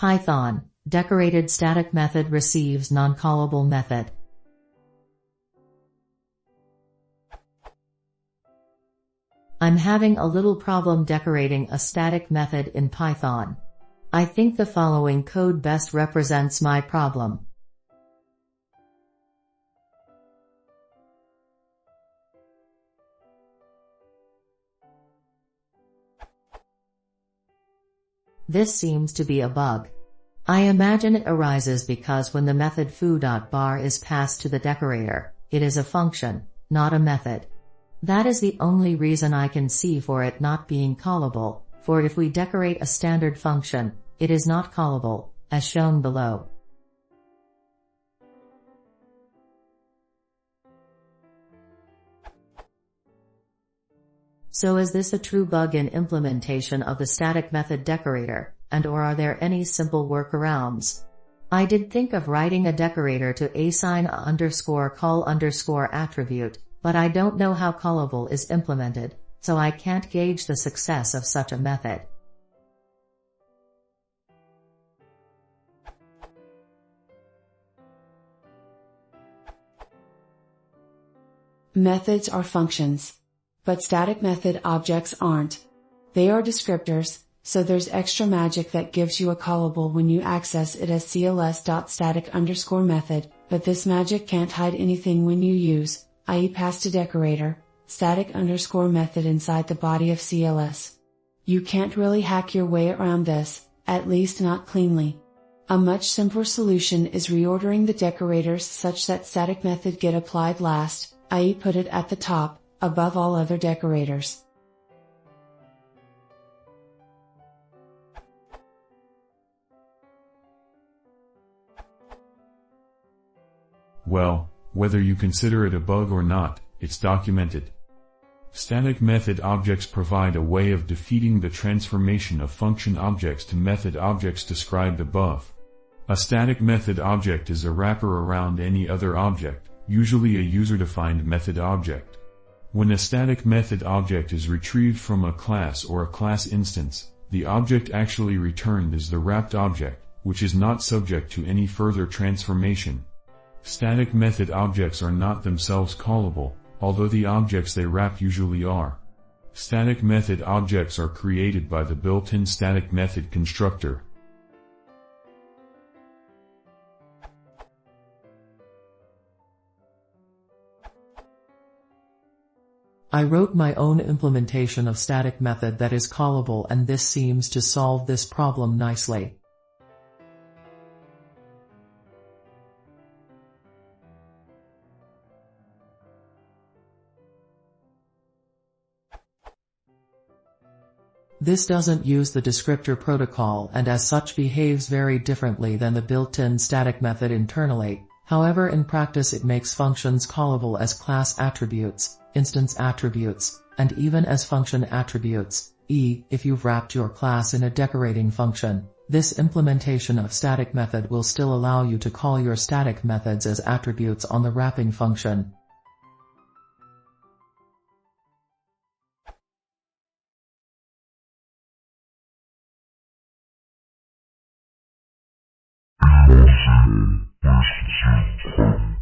Python, decorated static method receives non-callable method. I'm having a little problem decorating a static method in Python. I think the following code best represents my problem. This seems to be a bug. I imagine it arises because when the method foo.bar is passed to the decorator, it is a function, not a method. That is the only reason I can see for it not being callable, for if we decorate a standard function, it is not callable, as shown below. So is this a true bug in implementation of the static method decorator, and/or are there any simple workarounds? I did think of writing a decorator to assign a_call_ attribute, but I don't know how callable is implemented, so I can't gauge the success of such a method. Methods are functions. But static method objects aren't. They are descriptors, so there's extra magic that gives you a callable when you access it as cls.static_method, but this magic can't hide anything when you use, i.e. pass to decorator, static_method inside the body of CLS. You can't really hack your way around this, at least not cleanly. A much simpler solution is reordering the decorators such that static method get applied last, i.e. put it at the top, above all other decorators. Well, whether you consider it a bug or not, it's documented. Static method objects provide a way of defeating the transformation of function objects to method objects described above. A static method object is a wrapper around any other object, usually a user-defined method object. When a static method object is retrieved from a class or a class instance, the object actually returned is the wrapped object, which is not subject to any further transformation. Static method objects are not themselves callable, although the objects they wrap usually are. Static method objects are created by the built-in static method constructor. I wrote my own implementation of static method that is callable, and this seems to solve this problem nicely. This doesn't use the descriptor protocol and as such behaves very differently than the built-in static method internally. However, in practice it makes functions callable as class attributes, instance attributes, and even as function attributes, if you've wrapped your class in a decorating function. This implementation of static method will still allow you to call your static methods as attributes on the wrapping function. Impossible.